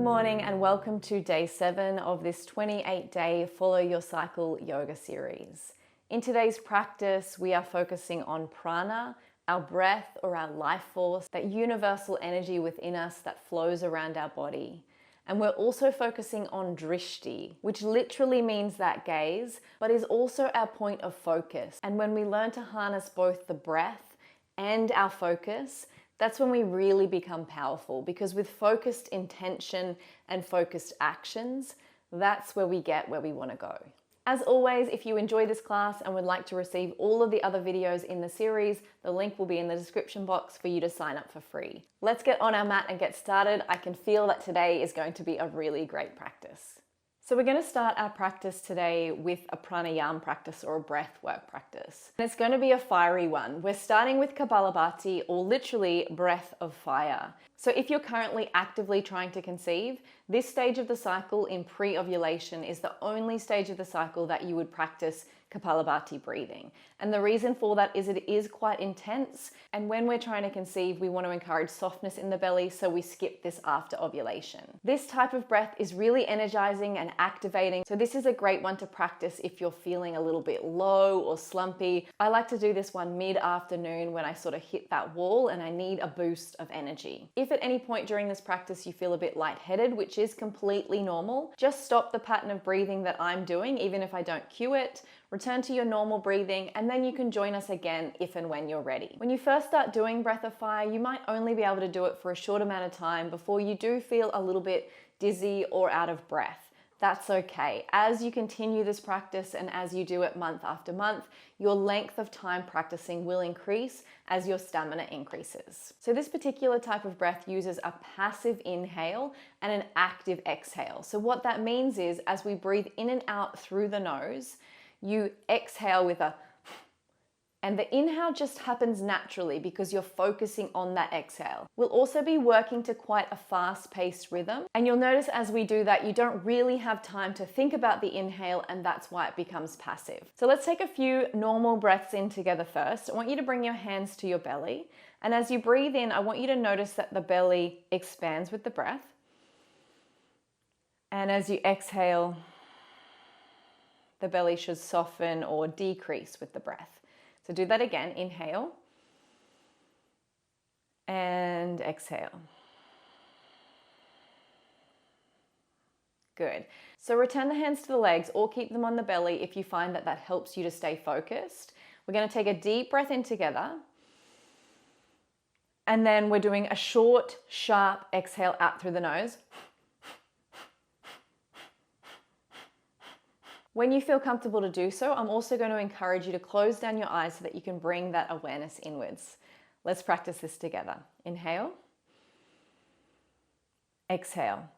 Good morning and welcome to day 7 of this 28-day Follow Your Cycle yoga series. In today's practice, we are focusing on prana, our breath or our life force, that universal energy within us that flows around our body. And we're also focusing on drishti, which literally means that gaze, but is also our point of focus. And when we learn to harness both the breath and our focus, that's when we really become powerful, because with focused intention and focused actions, that's where we get where we want to go. As always, if you enjoy this class and would like to receive all of the other videos in the series, the link will be in the description box for you to sign up for free. Let's get on our mat and get started. I can feel that today is going to be a really great practice. So we're going to start our practice today with a pranayama practice or a breath work practice. And it's going to be a fiery one. We're starting with Kapalabhati, or literally breath of fire. So if you're currently actively trying to conceive, this stage of the cycle in pre-ovulation is the only stage of the cycle that you would practice Kapalabhati breathing. And the reason for that is it is quite intense. And when we're trying to conceive, we want to encourage softness in the belly, so we skip this after ovulation. This type of breath is really energizing and activating. So this is a great one to practice if you're feeling a little bit low or slumpy. I like to do this one mid-afternoon when I sort of hit that wall and I need a boost of energy. If at any point during this practice you feel a bit lightheaded, which is completely normal, just stop the pattern of breathing that I'm doing, even if I don't cue it. Return to your normal breathing, and then you can join us again if and when you're ready. When you first start doing breath of fire, you might only be able to do it for a short amount of time before you do feel a little bit dizzy or out of breath. That's okay. As you continue this practice and as you do it month after month, your length of time practicing will increase as your stamina increases. So this particular type of breath uses a passive inhale and an active exhale. So what that means is, as we breathe in and out through the nose, you exhale with a, and the inhale just happens naturally because you're focusing on that exhale. We'll also be working to quite a fast-paced rhythm, and you'll notice as we do that, you don't really have time to think about the inhale, and that's why it becomes passive. So let's take a few normal breaths in together first. I want you to bring your hands to your belly, and as you breathe in, I want you to notice that the belly expands with the breath, and as you exhale, the belly should soften or decrease with the breath. So do that again. Inhale and exhale. Good. So return the hands to the legs or keep them on the belly if you find that that helps you to stay focused. We're going to take a deep breath in together. And then we're doing a short, sharp exhale out through the nose. When you feel comfortable to do so, I'm also going to encourage you to close down your eyes so that you can bring that awareness inwards. Let's practice this together. Inhale. Exhale.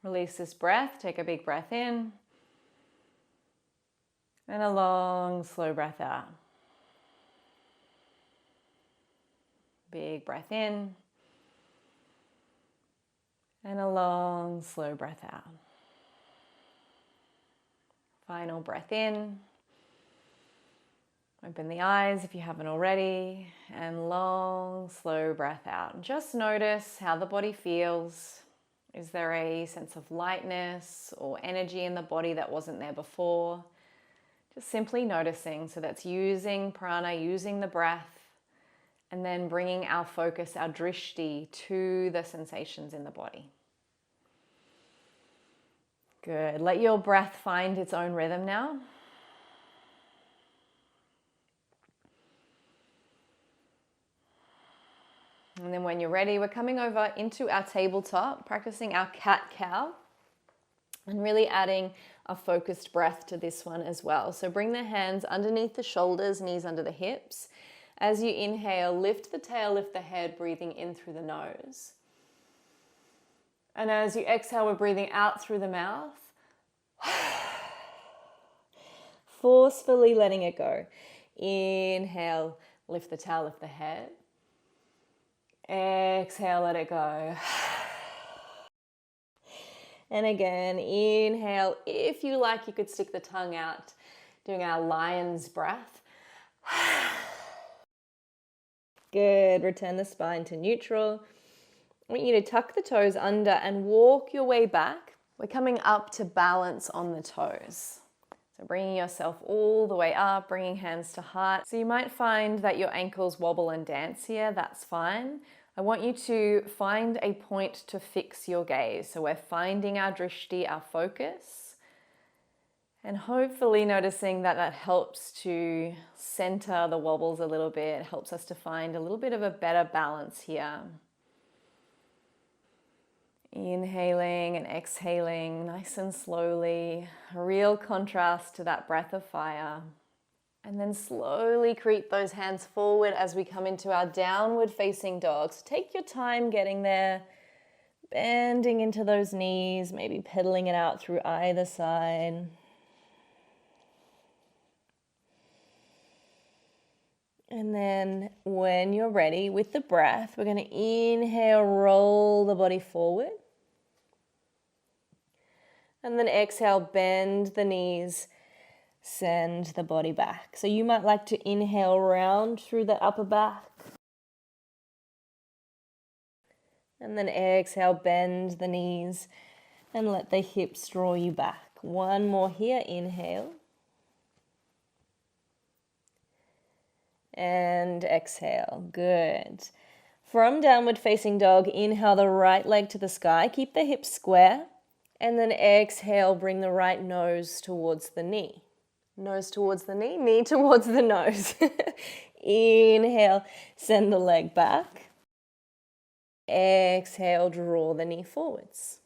Release this breath. Take a big breath in and a long, slow breath out. Big breath in and a long, slow breath out. Final breath in. Open the eyes if you haven't already, and long, slow breath out. Just notice how the body feels. Is there a sense of lightness or energy in the body that wasn't there before? Just simply noticing. So that's using prana, using the breath And then bringing our focus, our drishti, to the sensations in the body. Good. Let your breath find its own rhythm now. And then when you're ready, we're coming over into our tabletop, practicing our cat-cow, and really adding a focused breath to this one as well. So bring the hands underneath the shoulders, knees under the hips. As you inhale, lift the tail, lift the head, breathing in through the nose. And as you exhale, we're breathing out through the mouth. Forcefully letting it go. Inhale, lift the tail, lift the head. Exhale, let it go. And again, inhale. If you like, you could stick the tongue out, doing our lion's breath. Good. Return the spine to neutral. I want you to tuck the toes under and walk your way back. We're coming up to balance on the toes. So bringing yourself all the way up, bringing hands to heart. So you might find that your ankles wobble and dance here. That's fine. I want you to find a point to fix your gaze. So we're finding our drishti, our focus, and hopefully noticing that that helps to center the wobbles a little bit, helps us to find a little bit of a better balance here. Inhaling and exhaling nice and slowly, a real contrast to that breath of fire. And then slowly creep those hands forward as we come into our downward facing dog. So take your time getting there, bending into those knees, maybe pedaling it out through either side. And then when you're ready with the breath, we're going to inhale, roll the body forward. And then exhale, bend the knees, send the body back. So you might like to inhale round through the upper back. And then exhale, bend the knees and let the hips draw you back. One more here, inhale. And exhale, good. From downward facing dog, inhale the right leg to the sky. Keep the hips square. And then exhale, bring the right nose towards the knee. Nose towards the knee, knee towards the nose. Inhale, send the leg back. Exhale, draw the knee forwards.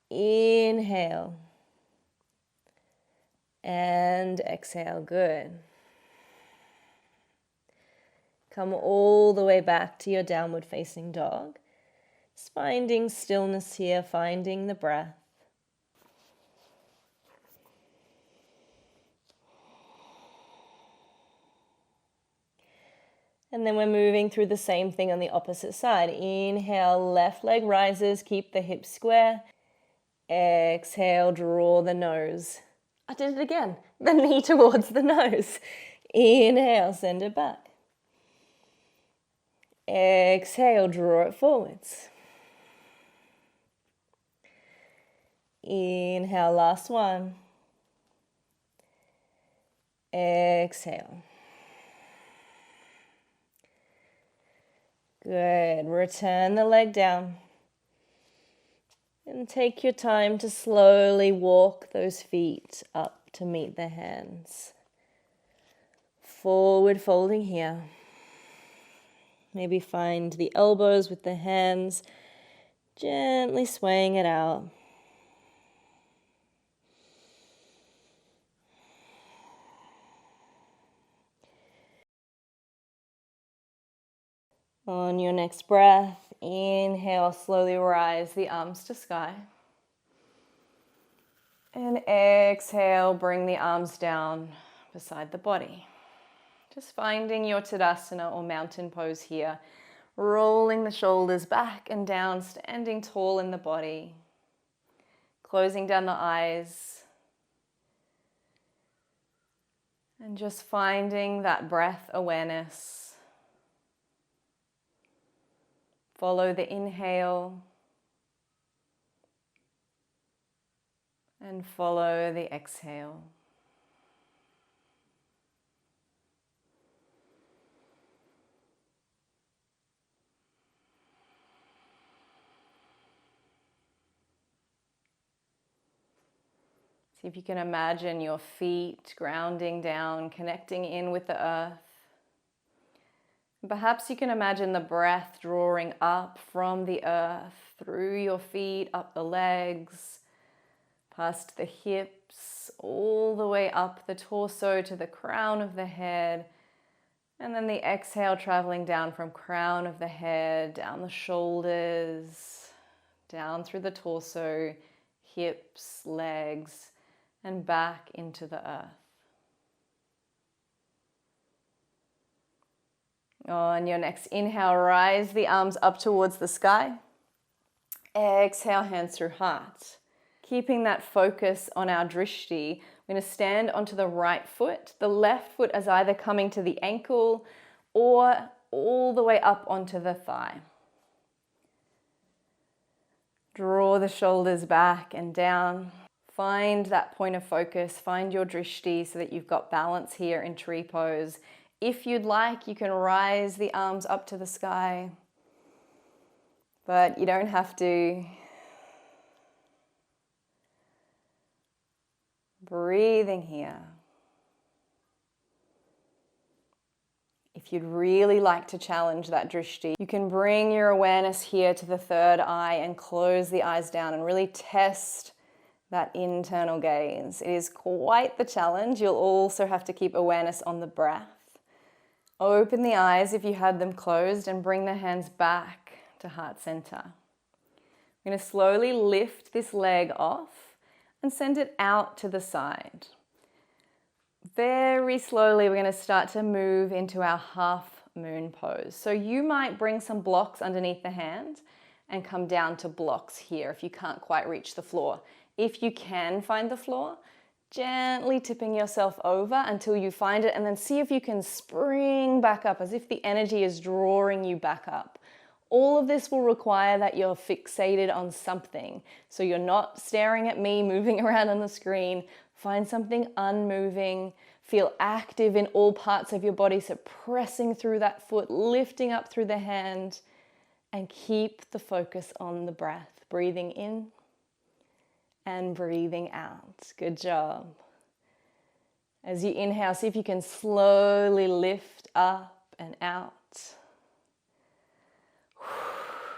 Inhale. And exhale, good. Come all the way back to your downward facing dog. Just finding stillness here, finding the breath. And then we're moving through the same thing on the opposite side. Inhale, left leg rises, keep the hips square. Exhale, draw the nose. I did it again. The knee towards the nose. Inhale, send it back. Exhale, draw it forwards. Inhale, last one. Exhale. Good. Return the leg down. And take your time to slowly walk those feet up to meet the hands. Forward folding here. Maybe find the elbows with the hands, gently swaying it out. On your next breath, inhale, slowly rise the arms to sky. And exhale, bring the arms down beside the body. Just finding your Tadasana or mountain pose here. Rolling the shoulders back and down, standing tall in the body. Closing down the eyes. And just finding that breath awareness. Follow the inhale and follow the exhale. See if you can imagine your feet grounding down, connecting in with the earth. Perhaps you can imagine the breath drawing up from the earth, through your feet, up the legs, past the hips, all the way up the torso to the crown of the head. And then the exhale traveling down from crown of the head, down the shoulders, down through the torso, hips, legs, and back into the earth. On your next inhale, rise the arms up towards the sky. Exhale, hands through heart. Keeping that focus on our drishti, we're going to stand onto the right foot. The left foot is either coming to the ankle or all the way up onto the thigh. Draw the shoulders back and down. Find that point of focus, find your drishti so that you've got balance here in tree pose. If you'd like, you can rise the arms up to the sky, but you don't have to. Breathing here. If you'd really like to challenge that drishti, you can bring your awareness here to the third eye and close the eyes down and really test that internal gaze. It is quite the challenge. You'll also have to keep awareness on the breath. Open the eyes if you had them closed and bring the hands back to heart center. We're going to slowly lift this leg off and send it out to the side. Very slowly, we're going to start to move into our half moon pose. So you might bring some blocks underneath the hand and come down to blocks here if you can't quite reach the floor. If you can find the floor, gently tipping yourself over until you find it, and then see if you can spring back up as if the energy is drawing you back up. All of this will require that you're fixated on something. So you're not staring at me moving around on the screen. Find something unmoving. Feel active in all parts of your body. So pressing through that foot, lifting up through the hand, and keep the focus on the breath. Breathing in and breathing out. Good job. As you inhale, see if you can slowly lift up and out.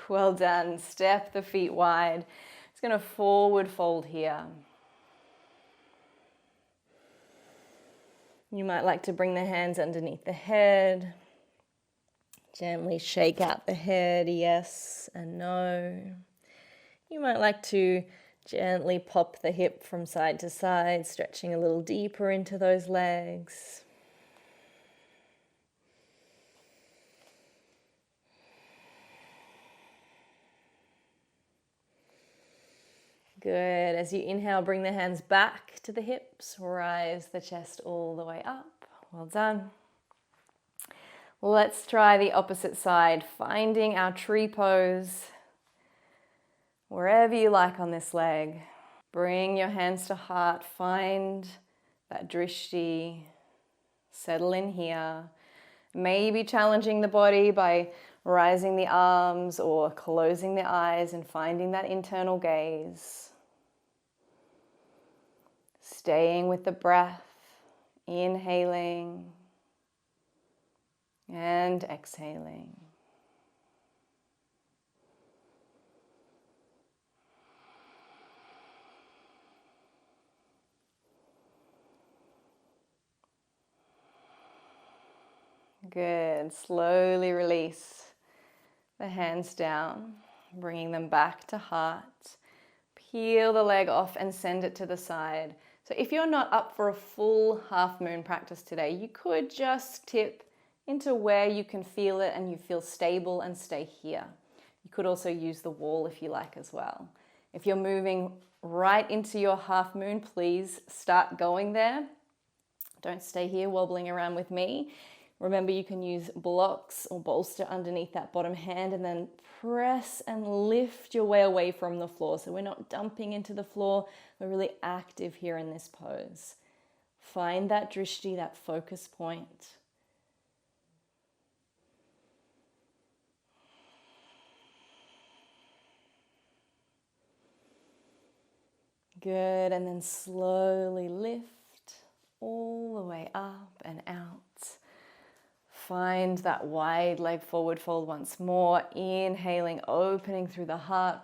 Well done. Step the feet wide. It's going to forward fold here. You might like to bring the hands underneath the head. Gently shake out the head, yes and no. You might like to gently pop the hip from side to side, stretching a little deeper into those legs. Good. As you inhale, bring the hands back to the hips, rise the chest all the way up. Well done. Let's try the opposite side, finding our tree pose. Wherever you like on this leg. Bring your hands to heart, find that drishti, settle in here. Maybe challenging the body by rising the arms or closing the eyes and finding that internal gaze. Staying with the breath, inhaling and exhaling. Good. Slowly release the hands down, bringing them back to heart. Peel the leg off and send it to the side. So if you're not up for a full half moon practice today, you could just tip into where you can feel it and you feel stable and stay here. You could also use the wall if you like as well. If you're moving right into your half moon, please start going there. Don't stay here wobbling around with me. Remember, you can use blocks or bolster underneath that bottom hand and then press and lift your way away from the floor. So we're not dumping into the floor. We're really active here in this pose. Find that drishti, that focus point. Good, and then slowly lift all the way up and out. Find that wide leg forward fold once more. Inhaling, opening through the heart.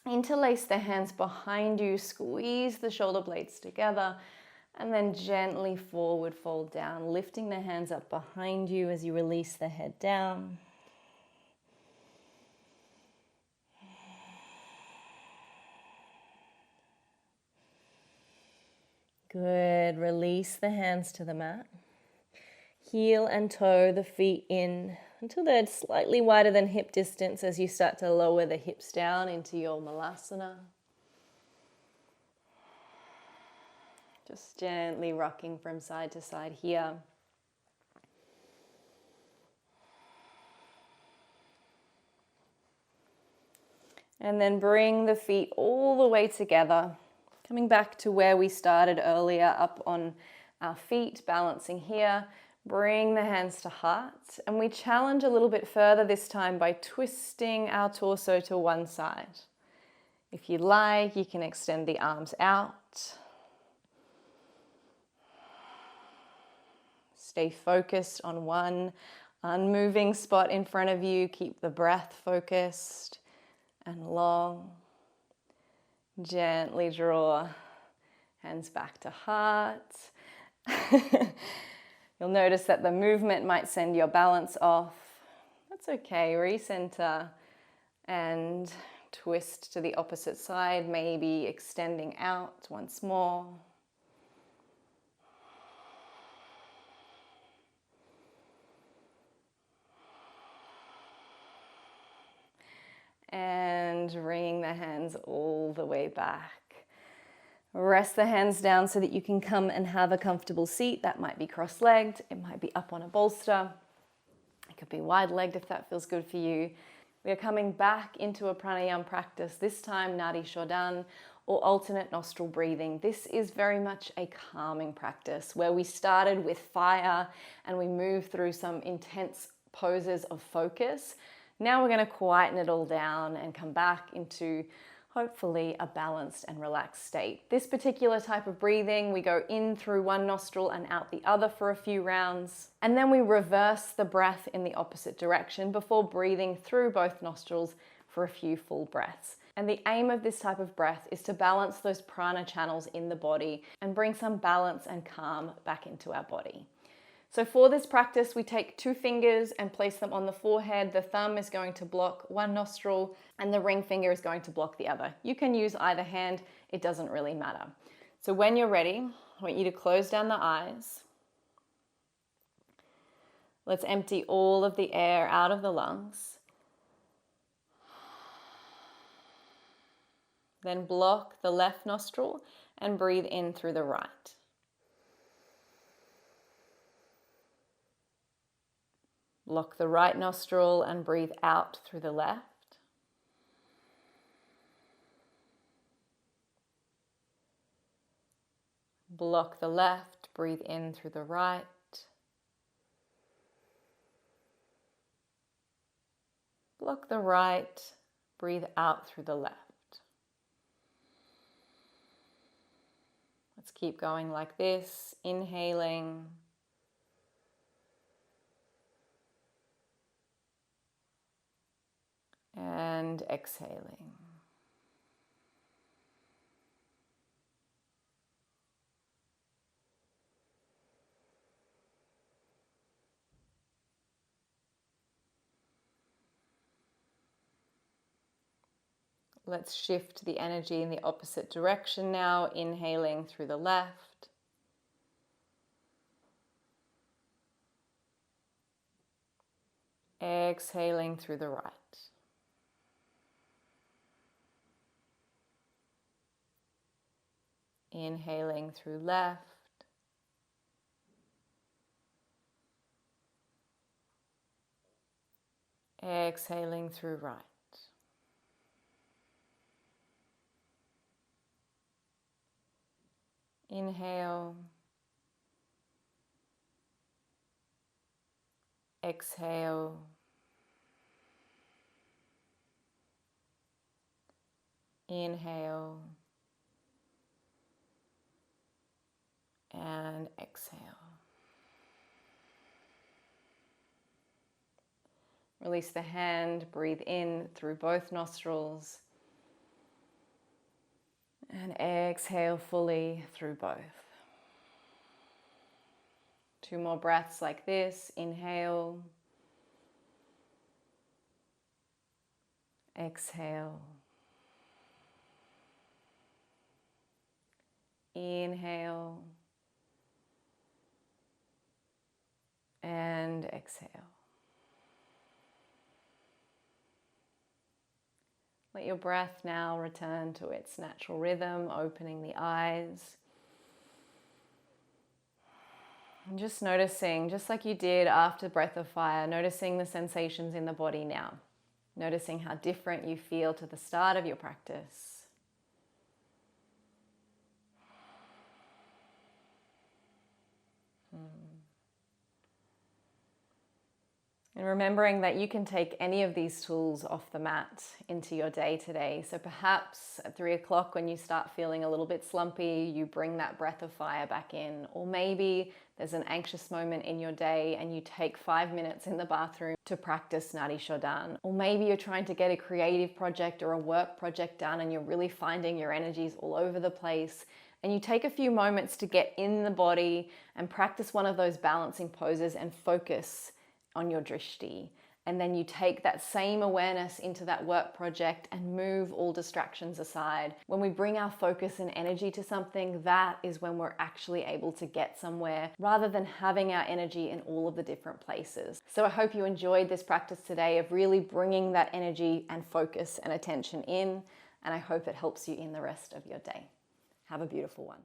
Interlace the hands behind you, squeeze the shoulder blades together, and then gently forward fold down, lifting the hands up behind you as you release the head down. Good. Release the hands to the mat. Heel and toe the feet in until they're slightly wider than hip distance as you start to lower the hips down into your malasana. Just gently rocking from side to side here. And then bring the feet all the way together. Coming back to where we started earlier, up on our feet, balancing here. Bring the hands to heart. And we challenge a little bit further this time by twisting our torso to one side. If you like, you can extend the arms out. Stay focused on one unmoving spot in front of you. Keep the breath focused and long. Gently draw hands back to heart. You'll notice that the movement might send your balance off. That's okay. Recenter and twist to the opposite side, maybe extending out once more. And bringing the hands all the way back. Rest the hands down so that you can come and have a comfortable seat. That might be cross-legged, it might be up on a bolster. It could be wide-legged if that feels good for you. We are coming back into a pranayama practice, this time Nadi shodhana or alternate nostril breathing. This is very much a calming practice where we started with fire and we moved through some intense poses of focus. Now we're going to quieten it all down and come back into hopefully a balanced and relaxed state. This particular type of breathing, we go in through one nostril and out the other for a few rounds. And then we reverse the breath in the opposite direction before breathing through both nostrils for a few full breaths. And the aim of this type of breath is to balance those prana channels in the body and bring some balance and calm back into our body. So for this practice, we take 2 fingers and place them on the forehead. The thumb is going to block one nostril and the ring finger is going to block the other. You can use either hand, it doesn't really matter. So when you're ready, I want you to close down the eyes. Let's empty all of the air out of the lungs. Then block the left nostril and breathe in through the right. Block the right nostril and breathe out through the left. Block the left, breathe in through the right. Block the right, breathe out through the left. Let's keep going like this, inhaling. And exhaling. Let's shift the energy in the opposite direction now, inhaling through the left. Exhaling through the right. Inhaling through left. Exhaling through right. Inhale. Exhale. Inhale. and exhale. Release the hand, breathe in through both nostrils, and exhale fully through both. 2 more breaths like this. Inhale, exhale, inhale, and exhale. Let your breath now return to its natural rhythm, opening the eyes. And just noticing, just like you did after Breath of Fire, noticing the sensations in the body now. Noticing how different you feel to the start of your practice. And remembering that you can take any of these tools off the mat into your day today. So perhaps at 3 o'clock when you start feeling a little bit slumpy, you bring that Breath of Fire back in. Or maybe there's an anxious moment in your day and you take 5 minutes in the bathroom to practice Nadi Shodhana. Or maybe you're trying to get a creative project or a work project done and you're really finding your energies all over the place. And you take a few moments to get in the body and practice one of those balancing poses and focus on your drishti. And then you take that same awareness into that work project and move all distractions aside. When we bring our focus and energy to something, that is when we're actually able to get somewhere rather than having our energy in all of the different places. So I hope you enjoyed this practice today of really bringing that energy and focus and attention in, and I hope it helps you in the rest of your day. Have a beautiful one.